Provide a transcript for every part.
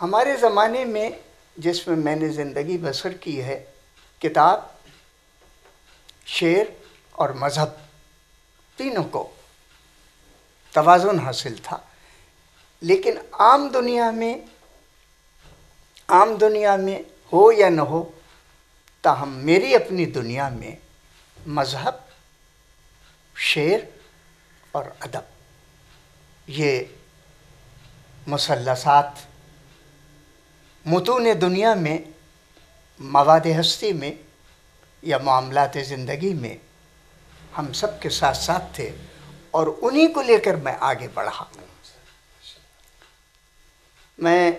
ہمارے زمانے میں جس میں میں نے زندگی بسر کی ہے، کتاب، شعر اور مذہب تینوں کو توازن حاصل تھا. لیکن عام دنیا میں ہو یا نہ ہو، تاہم میری اپنی دنیا میں مذہب، شعر اور ادب یہ مثلثات متون دنیا میں، مواد ہستی میں یا معاملات زندگی میں ہم سب کے ساتھ ساتھ تھے، اور انہی کو لے کر میں آگے بڑھا. میں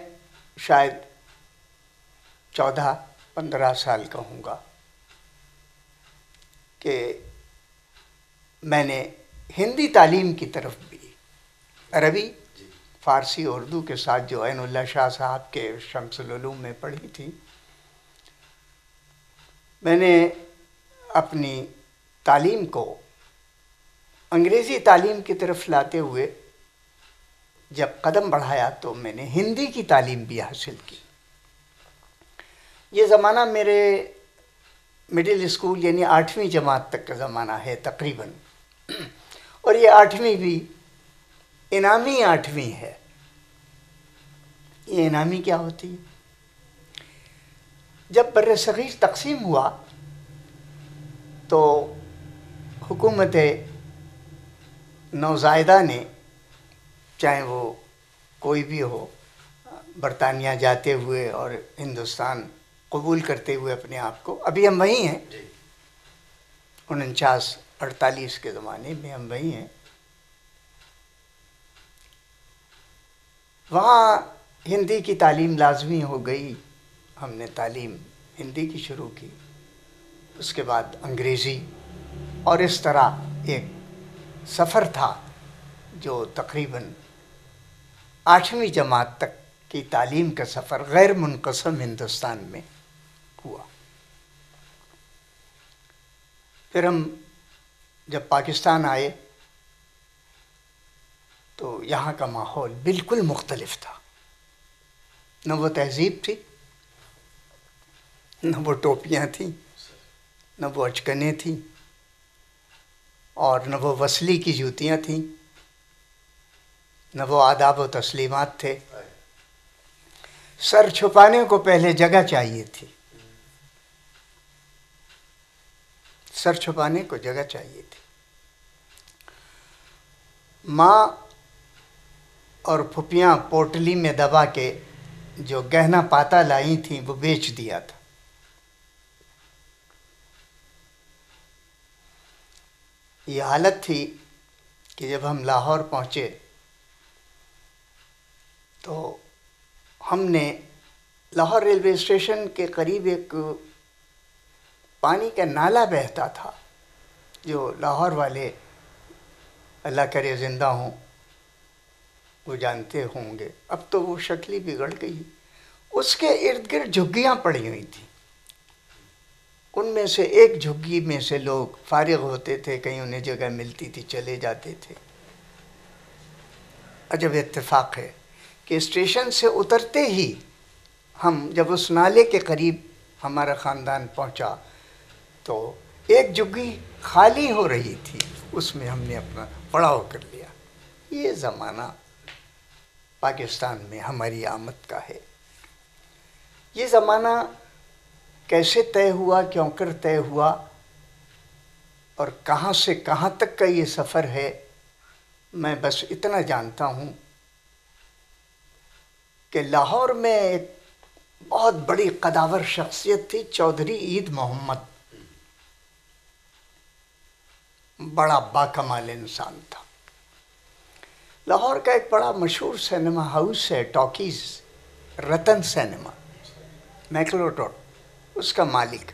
شاید 14-15 سال کا ہوں گا کہ میں نے ہندی تعلیم کی طرف بھی، عربی، فارسی، اردو کے ساتھ جو عین اللہ شاہ صاحب کے شمس العلوم میں پڑھی تھی، میں نے اپنی تعلیم کو انگریزی تعلیم کی طرف لاتے ہوئے جب قدم بڑھایا تو میں نے ہندی کی تعلیم بھی حاصل کی. یہ زمانہ میرے مڈل اسکول یعنی 8ویں جماعت تک کا زمانہ ہے تقریباً، اور یہ 8ویں بھی انعامی 8ویں ہے. یہ انعامی کیا ہوتی ہے؟ جب بر صغیر تقسیم ہوا تو حکومت نوزائیدہ نے، چاہے وہ کوئی بھی ہو، برطانیہ جاتے ہوئے اور ہندوستان قبول کرتے ہوئے اپنے آپ کو، ابھی ہم وہیں ہیں، 49-48 کے زمانے میں ہم وہیں ہیں، وہاں ہندی کی تعلیم لازمی ہو گئی. ہم نے تعلیم ہندی کی شروع کی، اس کے بعد انگریزی، اور اس طرح ایک سفر تھا جو تقریباً 8ویں جماعت تک کی تعلیم کا سفر غیر منقسم ہندوستان میں ہوا. پھر ہم جب پاکستان آئے تو یہاں کا ماحول بالکل مختلف تھا. نہ وہ تہذیب تھی، نہ وہ ٹوپیاں تھیں، نہ وہ اچکنیں تھیں، اور نہ وہ وصلی کی جوتیاں تھیں، نہ وہ آداب و تسلیمات تھے. سر چھپانے کو پہلے جگہ چاہیے تھی، سر چھپانے کو جگہ چاہیے تھی. ماں اور پھپھیاں پوٹلی میں دبا کے جو گہنا پاتا لائی تھیں وہ بیچ دیا تھا. یہ حالت تھی کہ جب ہم لاہور پہنچے تو ہم نے لاہور ریلوے اسٹیشن کے قریب ایک پانی کا نالا بہتا تھا، جو لاہور والے اللہ کرے زندہ ہوں وہ جانتے ہوں گے، اب تو وہ شکل ہی بگڑ گئی. اس کے ارد گرد جھگیاں پڑی ہوئی تھیں، ان میں سے ایک جھگی میں سے لوگ فارغ ہوتے تھے، کہیں انہیں جگہ ملتی تھی چلے جاتے تھے. عجب اتفاق ہے کہ اسٹیشن سے اترتے ہی ہم جب اس نالے کے قریب ہمارا خاندان پہنچا تو ایک جھگی خالی ہو رہی تھی، اس میں ہم نے اپنا پڑاؤ کر لیا. یہ زمانہ پاکستان میں ہماری آمد کا ہے. یہ زمانہ کیسے طے ہوا، کیوں کر طے ہوا، اور کہاں سے کہاں تک کا یہ سفر ہے، میں بس اتنا جانتا ہوں کہ لاہور میں ایک بہت بڑی قداور شخصیت تھی، چودھری عید محمد. بڑا باکمال انسان تھا. لاہور کا ایک بڑا مشہور سینما ہاؤس ہے، ٹاکیز، رتن سینما، میکلوڈ، اس کا مالک.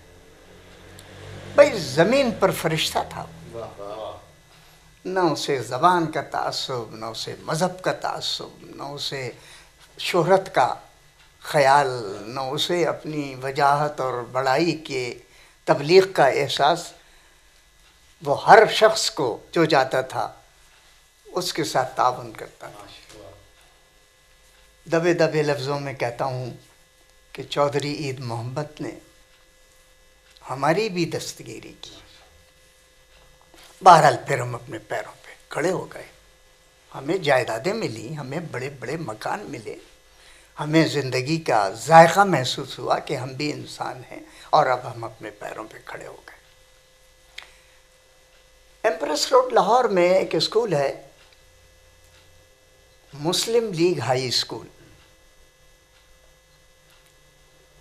بھائی زمین پر فرشتہ تھا، نہ اسے زبان کا تعصب، نہ اسے مذہب کا تعصب، نہ اسے شہرت کا خیال، نہ اسے اپنی وجاہت اور بڑائی کے تبلیغ کا احساس. وہ ہر شخص کو جو جاتا تھا اس کے ساتھ تعاون کرتا تھا. دبے دبے لفظوں میں کہتا ہوں کہ چودھری عید محمد نے ہماری بھی دستگیری کی. بہرحال پھر ہم اپنے پیروں پہ کھڑے ہو گئے. ہمیں جائیدادیں ملی, ہمیں بڑے بڑے مکان ملے, ہمیں زندگی کا ذائقہ محسوس ہوا کہ ہم بھی انسان ہیں, اور اب ہم اپنے پیروں پہ کھڑے ہو گئے. ایمپریس روڈ لاہور میں ایک اسکول ہے, مسلم لیگ ہائی اسکول.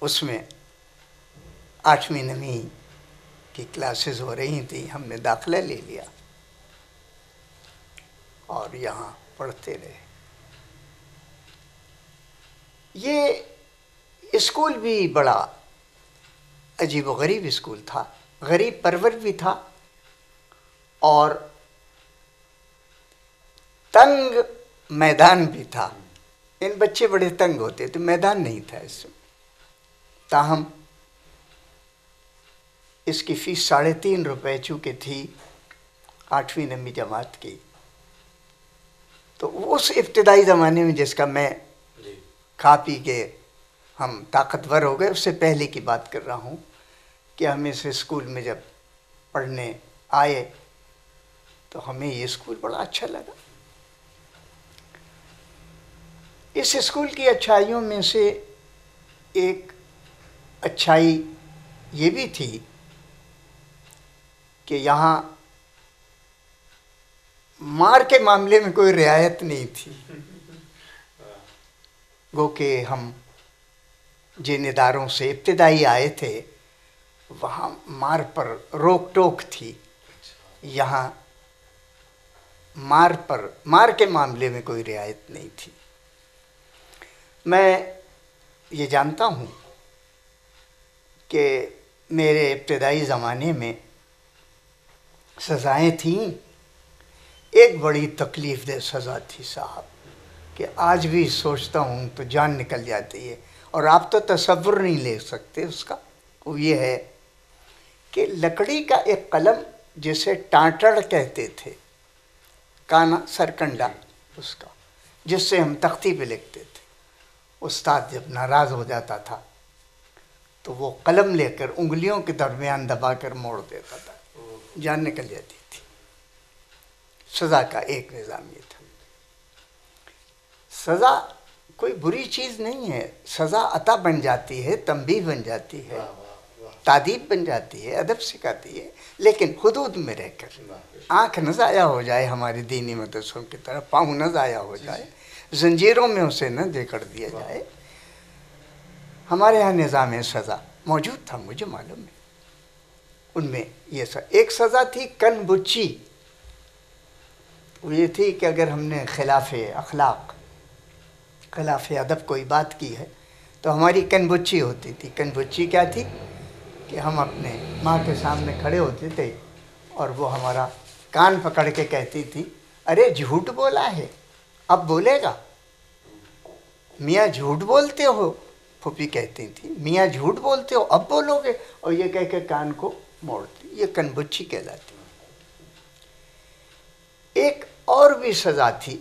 اس میں 8ویں 9ویں کی کلاسز ہو رہی تھیں. ہم نے داخلہ لے لیا اور یہاں پڑھتے رہے. یہ اسکول بھی بڑا عجیب و غریب اسکول تھا, غریب پرور بھی تھا, اور تنگ میدان بھی تھا. ان بچے بڑے تنگ ہوتے تھے, میدان نہیں تھا اس میں. تاہم اس کی فیس 3.5 روپے چونکہ تھی 8ویں 9ویں جماعت کی, تو اس ابتدائی زمانے میں جس کا میں کھا پی کے ہم طاقتور ہو گئے, اس سے پہلے کی بات کر رہا ہوں کہ ہم اس اسکول میں جب پڑھنے آئے تو ہمیں یہ اسکول بڑا اچھا لگا. اس اسکول کی اچھائیوں میں سے ایک اچھائی یہ بھی تھی کہ یہاں مار کے معاملے میں کوئی رعایت نہیں تھی. گو کہ ہم جن اداروں سے ابتدائی آئے تھے وہاں مار پر روک ٹوک تھی. یہاں مار کے معاملے میں کوئی رعایت نہیں تھی. میں یہ جانتا ہوں کہ میرے ابتدائی زمانے میں سزائیں تھیں. ایک بڑی تکلیف دہ سزا تھی صاحب, کہ آج بھی سوچتا ہوں تو جان نکل جاتی ہے, اور آپ تو تصور نہیں لے سکتے اس کا. وہ یہ ہے کہ لکڑی کا ایک قلم جسے ٹانٹڑ کہتے تھے, کانا سرکنڈا اس کا, جس سے ہم تختی پہ لکھتے تھے. استاد جب ناراض ہو جاتا تھا تو وہ قلم لے کر انگلیوں کے درمیان دبا کر موڑ دیتا تھا, جان نکل جاتی تھی. سزا کا ایک نظام یہ تھا. سزا کوئی بری چیز نہیں ہے, سزا عطا بن جاتی ہے, تنبیہ بن جاتی ہے, تادیب بن جاتی ہے, ادب سکھاتی ہے, لیکن حدود میں رہ کر. آنکھ نہ ضائع ہو جائے ہماری دینی مدرسوں کی طرف, پاؤں نہ ضائع ہو جائے, زنجیروں میں اسے نہ جکڑ دیا جائے. ہمارے یہاں نظام سزا موجود تھا, مجھے معلوم ہے. ان میں یہ ایک سزا تھی کن بچی. وہ یہ تھی کہ اگر ہم نے خلاف اخلاق, خلاف ادب کوئی بات کی ہے تو ہماری کن بچی ہوتی تھی. کن بچی کیا تھی کہ ہم اپنے ماں کے سامنے کھڑے ہوتے تھے اور وہ ہمارا کان پکڑ کے کہتی تھی, ارے جھوٹ بولا ہے, اب بولے گا. میاں جھوٹ بولتے ہو, پھوپھی کہتی تھی, میاں جھوٹ بولتے ہو, اب بولو گے. اور یہ کہہ کے کان کو موڑتی. یہ کن بچی کہلاتی. ایک اور بھی سزا تھی,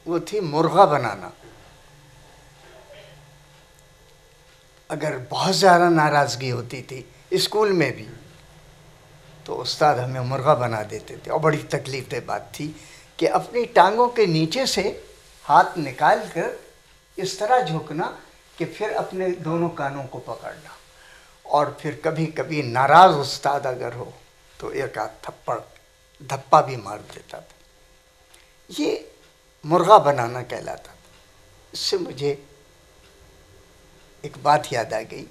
وہ تھی مرغا بنانا. اگر بہت زیادہ ناراضگی ہوتی تھی اسکول میں بھی تو استاد ہمیں مرغا بنا دیتے تھے. اور بڑی تکلیف دہ بات تھی کہ اپنی ٹانگوں کے نیچے سے ہاتھ نکال کر اس طرح جھکنا کہ پھر اپنے دونوں کانوں کو پکڑنا, اور پھر کبھی کبھی ناراض استاد اگر ہو تو ایک آدھ تھپڑ دھپا بھی مار دیتا تھا. یہ مرغا بنانا کہلاتا تھا. اس سے مجھے ایک بات یاد آ گئی.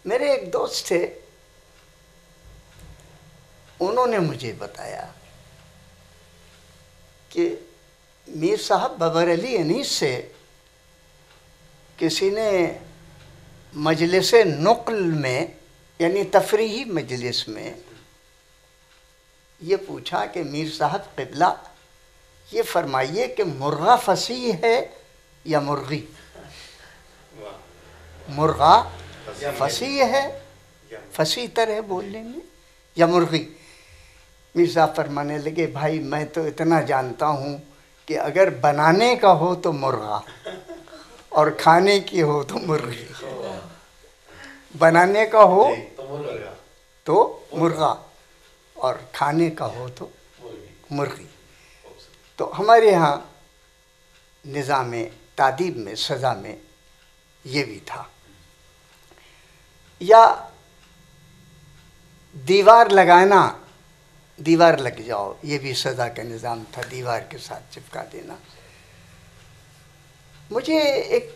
میرے ایک دوست تھے, انہوں نے مجھے بتایا کہ میر صاحب ببر علی انیس سے کسی نے مجلس نقل میں, یعنی تفریحی مجلس میں, یہ پوچھا کہ میر صاحب قبلہ یہ فرمائیے کہ مرغا فصیح ہے یا مرغی. مرغا فصیح ہے, فصیح تر ہے بولنے میں, یا مرغی. میر صاحب فرمانے لگے, بھائی میں تو اتنا جانتا ہوں کہ اگر بنانے کا ہو تو مرغا اور کھانے کی ہو تو مرغی. بنانے کا ہو تو مرغا اور کھانے کا ہو تو مرغی. تو ہمارے ہاں نظام تادیب میں سزا میں یہ بھی تھا. یا دیوار لگانا، دیوار لگ جاؤ، یہ بھی سزا کا نظام تھا، دیوار کے ساتھ چپکا دینا. مجھے ایک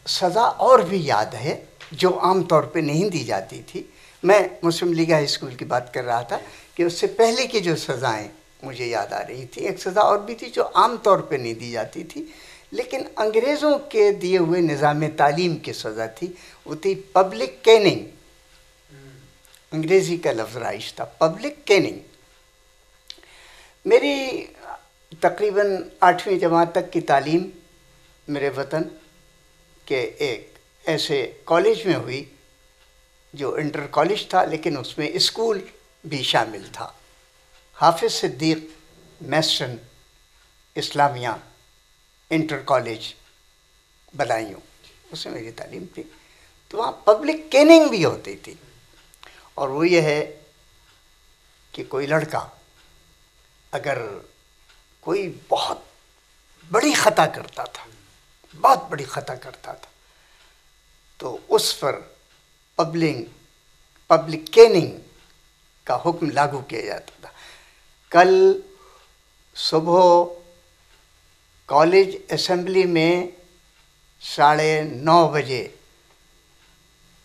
سزا اور بھی یاد ہے جو عام طور پہ نہیں دی جاتی تھی. میں مسلم لیگ ہائی اسکول کی بات کر رہا تھا کہ اس سے پہلے کی جو سزائیں مجھے یاد آ رہی تھی. ایک سزا اور بھی تھی جو عام طور پہ نہیں دی جاتی تھی لیکن انگریزوں کے دیے ہوئے نظام تعلیم کی سزا تھی. وہ تھی پبلک کیننگ. انگریزی کا لفظ رائج تھا، پبلک کیننگ. میری تقریباً 8ویں جماعت تک کی تعلیم میرے وطن کے ایک ایسے کالج میں ہوئی جو انٹر کالج تھا لیکن اس میں اسکول بھی شامل تھا. حافظ صدیق میسٹن اسلامیہ انٹر کالج بلائیوں، اس میں میری تعلیم تھی. تو وہاں پبلک کیننگ بھی ہوتی تھی، اور وہ یہ ہے کہ کوئی لڑکا اگر کوئی بہت بڑی خطا کرتا تھا، بہت بڑی خطا کرتا تھا، تو اس پر پبلک کیننگ کا حکم لاگو کیا جاتا تھا. کل صبح کالج اسمبلی میں 9:30 بجے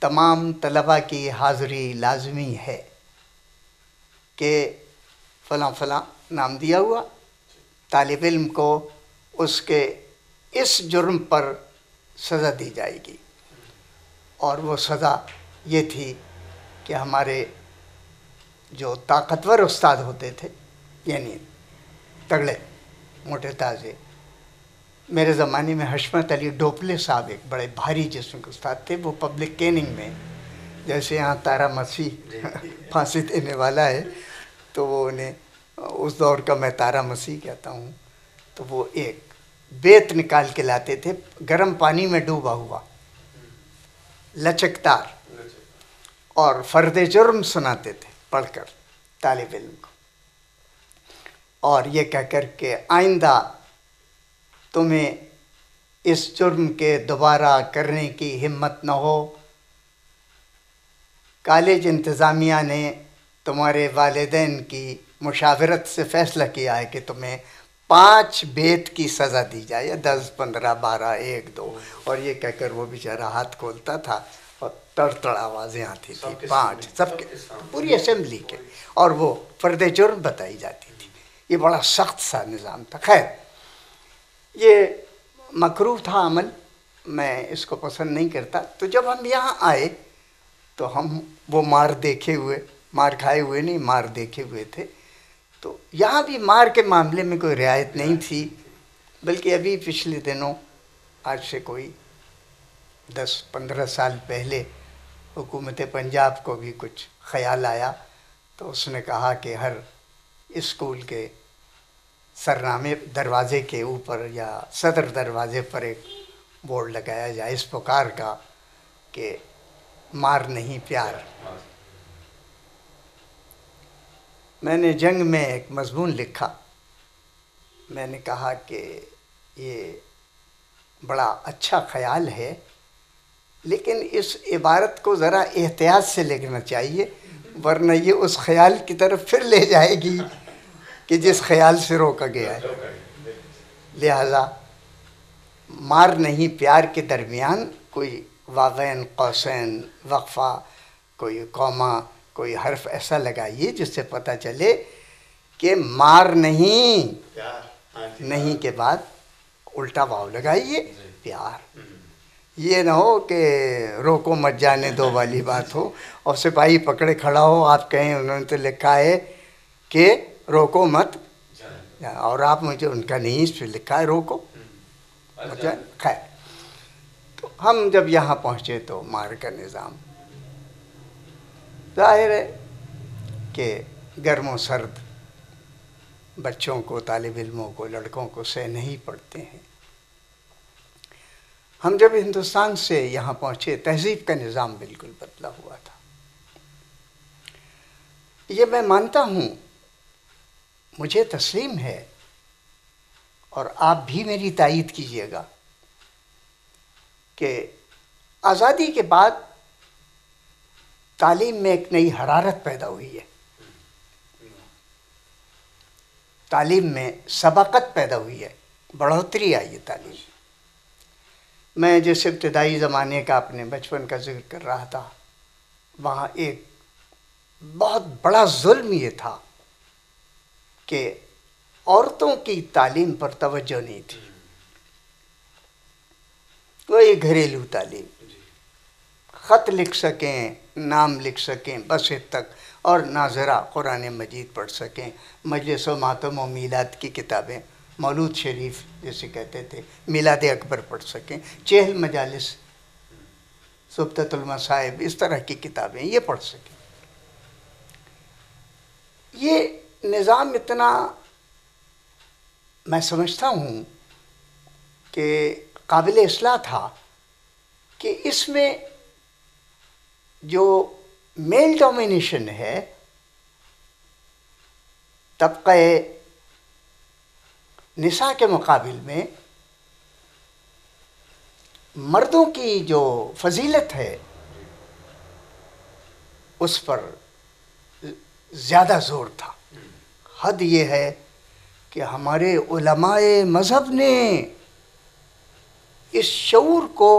تمام طلباء کی حاضری لازمی ہے کہ فلاں فلاں نام دیا ہوا طالب علم کو اس کے اس جرم پر سزا دی جائے گی. اور وہ سزا یہ تھی کہ ہمارے جو طاقتور استاد ہوتے تھے، یعنی تگڑے موٹے تازے، میرے زمانے میں حشمت علی ڈوپلے صاحب ایک بڑے بھاری جسم کے استاد تھے. وہ پبلک کیننگ میں، جیسے یہاں تارا مسیح پھانسی دینے والا ہے تو وہ انہیں اس دور کا میں تارا مسیح کہتا ہوں. تو وہ ایک بیت نکال کے لاتے تھے گرم پانی میں ڈوبا ہوا، لچکدار، اور فرد جرم سناتے تھے پڑھ کر طالب علم کو، اور یہ کہہ کر کہ آئندہ تمہیں اس جرم کے دوبارہ کرنے کی ہمت نہ ہو. کالج انتظامیہ نے تمہارے والدین کی مشاورت سے فیصلہ کیا ہے کہ تمہیں 5 بیت کی سزا دی جائے، یا 10 15 12 1 2، اور یہ کہہ کر وہ بیچارہ ہاتھ کھولتا تھا اور تڑ آوازیں آتی تھی. 5 سب کے، پوری اسمبلی کے، اور وہ فرد جرم بتائی جاتی تھی. یہ بڑا سخت سا نظام تھا. خیر، یہ مکروہ تھا عمل، میں اس کو پسند نہیں کرتا. تو جب ہم یہاں آئے تو ہم وہ مار دیکھے ہوئے، مار کھائے ہوئے نہیں، مار دیکھے ہوئے تھے. تو یہاں بھی مار کے معاملے میں کوئی رعایت نہیں تھی، بلکہ ابھی پچھلے دنوں، آج سے کوئی 10-15 سال پہلے، حکومت پنجاب کو بھی کچھ خیال آیا تو اس نے کہا کہ ہر اسکول کے سرنامے دروازے کے اوپر یا صدر دروازے پر ایک بورڈ لگایا جائے اس پکار کا کہ مار نہیں پیار. میں نے جنگ میں ایک مضمون لکھا، میں نے کہا کہ یہ بڑا اچھا خیال ہے لیکن اس عبارت کو ذرا احتیاط سے لکھنا چاہیے، ورنہ یہ اس خیال کی طرف پھر لے جائے گی کہ جس خیال سے روکا گیا ہے. لہذا مار نہیں پیار کے درمیان کوئی واوین قوسین وقفہ، کوئی کوما، کوئی حرف ایسا لگائیے جس سے پتہ چلے کہ مار نہیں، نہیں کے بعد الٹا واو لگائیے، پیار. یہ نہ ہو کہ روکو مت جانے دو والی بات ہو اور سپاہی پکڑے کھڑا ہو، آپ کہیں انہوں نے تو لکھا ہے کہ روکو مت، اور آپ مجھے ان کا نہیں، اس پہ لکھا ہے روکو مت جانے. خیر، تو ہم جب یہاں پہنچے تو مار کا نظام ظاہر ہے کہ گرم و سرد بچوں کو، طالب علموں کو، لڑکوں کو سہ نہیں پڑتے ہیں۔ ہم جب ہندوستان سے یہاں پہنچے تہذیب کا نظام بالکل بدلا ہوا تھا۔ یہ میں مانتا ہوں، مجھے تسلیم ہے، اور آپ بھی میری تائید کیجئے گا کہ آزادی کے بعد تعلیم میں ایک نئی حرارت پیدا ہوئی ہے، تعلیم میں سبقت پیدا ہوئی ہے، بڑھوتری آئی ہے تعلیم۔ میں جس ابتدائی زمانے کا اپنے بچپن کا ذکر کر رہا تھا، وہاں ایک بہت بڑا ظلم یہ تھا کہ عورتوں کی تعلیم پر توجہ نہیں تھی، کوئی گھریلو تعلیم، خط لکھ سکیں، نام لکھ سکیں بس تک، اور ناظرہ قرآن مجید پڑھ سکیں، مجلس و ماتم و میلاد کی کتابیں، مولود شریف جسے کہتے تھے، میلاد اکبر پڑھ سکیں، چہل مجالس، سبتۃ المصائب، اس طرح کی کتابیں یہ پڑھ سکیں۔ یہ نظام اتنا میں سمجھتا ہوں کہ قابل اصلاح تھا کہ اس میں جو میل ڈومینیشن ہے طبقہ نساء کے مقابل میں، مردوں کی جو فضیلت ہے اس پر زیادہ زور تھا۔ حد یہ ہے کہ ہمارے علماء مذہب نے اس شعور کو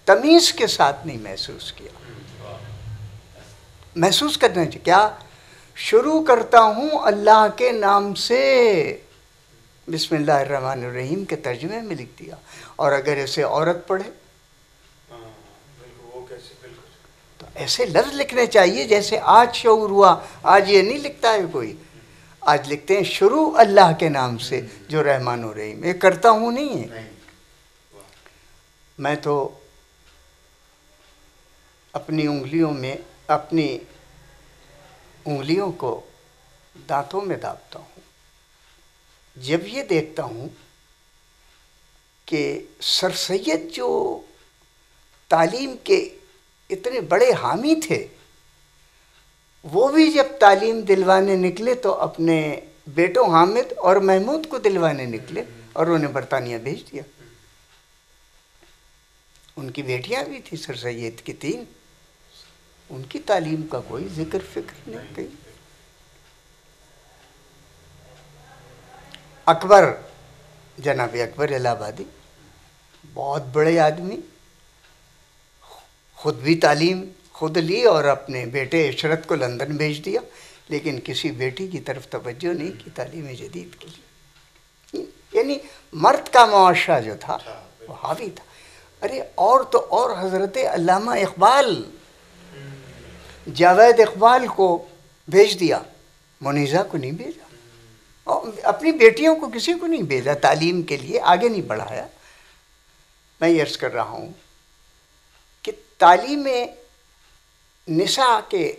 تمیز کے ساتھ نہیں محسوس کیا۔ محسوس کرنا چاہیے، کیا شروع کرتا ہوں اللہ کے نام سے، بسم اللہ الرحمن الرحیم کے ترجمے میں لکھ دیا، اور اگر ایسے عورت پڑھے تو ایسے لفظ لکھنے چاہیے جیسے آج شعور ہوا۔ آج یہ نہیں لکھتا ہے کوئی، آج لکھتے ہیں شروع اللہ کے نام سے جو رحمان و رحیم، یہ کرتا ہوں نہیں ہے۔ میں تو اپنی انگلیوں کو دانتوں میں دابتا ہوں جب یہ دیکھتا ہوں کہ سر سید جو تعلیم کے اتنے بڑے حامی تھے، وہ بھی جب تعلیم دلوانے نکلے تو اپنے بیٹوں حامد اور محمود کو دلوانے نکلے اور انہیں برطانیہ بھیج دیا۔ ان کی بیٹیاں بھی تھیں سر سید کی 3، ان کی تعلیم کا کوئی ذکر فکر نہیں کہیں۔ اکبر، جناب اکبر الہ آبادی، بہت بڑے آدمی، خود بھی تعلیم خود لی اور اپنے بیٹے عشرت کو لندن بھیج دیا، لیکن کسی بیٹی کی طرف توجہ نہیں کی تعلیم جدید کے لیے۔ یعنی مرد کا معاشرہ جو تھا وہ حاوی تھا۔ ارے اور تو اور حضرت علامہ اقبال، جاوید اقبال کو بھیج دیا، منیزہ کو نہیں بھیجا، اور اپنی بیٹیوں کو کسی کو نہیں بھیجا تعلیم کے لیے، آگے نہیں بڑھایا۔ میں یہ عرض کر رہا ہوں کہ تعلیم نساء کے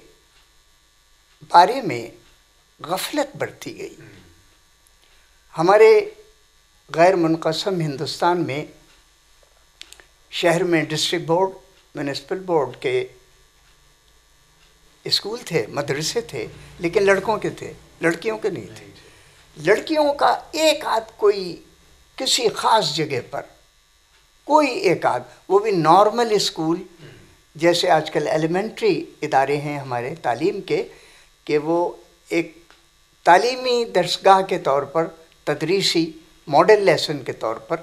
بارے میں غفلت برتی گئی۔ ہمارے غیر منقسم ہندوستان میں شہر میں ڈسٹرکٹ بورڈ، میونسپل بورڈ کے اسکول تھے، مدرسے تھے، لیکن لڑکوں کے تھے، لڑکیوں کے نہیں تھے۔ لڑکیوں کا ایک آدھ کوئی کسی خاص جگہ پر کوئی ایک آدھ، وہ بھی نارمل اسکول، جیسے آج کل ایلیمنٹری ادارے ہیں ہمارے تعلیم کے، کہ وہ ایک تعلیمی درسگاہ کے طور پر، تدریسی ماڈل لیسن کے طور پر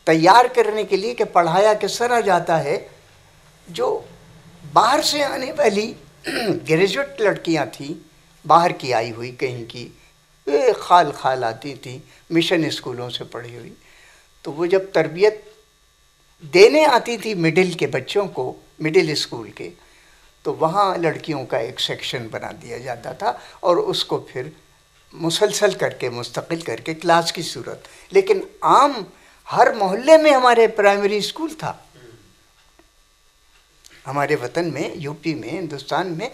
تیار کرنے کے لیے کہ پڑھایا کس طرح جاتا ہے۔ جو باہر سے آنے والی گریجویٹ لڑکیاں تھیں، باہر کی آئی ہوئی کہیں کی، خال آتی تھیں مشن اسکولوں سے پڑھی ہوئی، تو وہ جب تربیت دینے آتی تھی مڈل کے بچوں کو، مڈل اسکول کے، تو وہاں لڑکیوں کا ایک سیکشن بنا دیا جاتا تھا، اور اس کو پھر مسلسل کر کے مستقل کر کے کلاس کی صورت۔ لیکن عام ہر محلے میں ہمارے پرائمری اسکول تھا، ہمارے وطن میں، یو پی میں، ہندوستان میں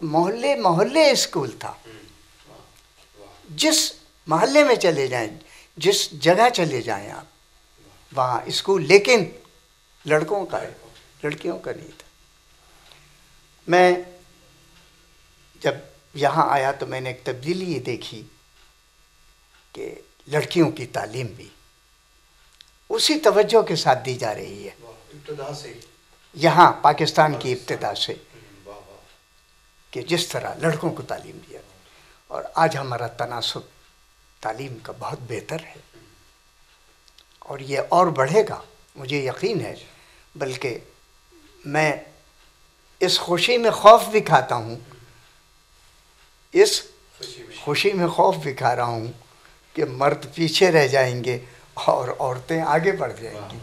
محلے محلے اسکول تھا۔ جس محلے میں چلے جائیں، جس جگہ چلے جائیں آپ، وہاں اسکول، لیکن لڑکوں کا ہے، لڑکیوں کا نہیں تھا۔ میں جب یہاں آیا تو میں نے ایک تبدیلی یہ دیکھی کہ لڑکیوں کی تعلیم بھی اسی توجہ کے ساتھ دی جا رہی ہے ابتدا سے یہاں پاکستان کی ابتدا سے، کہ جس طرح لڑکوں کو تعلیم دیا، اور آج ہمارا تناسب تعلیم کا بہت بہتر ہے، اور یہ اور بڑھے گا، مجھے یقین ہے۔ بلکہ میں اس خوشی میں خوف بھی کھاتا ہوں، اس خوشی میں خوف بھی کھا رہا ہوں کہ مرد پیچھے رہ جائیں گے اور عورتیں آگے بڑھ جائیں گی۔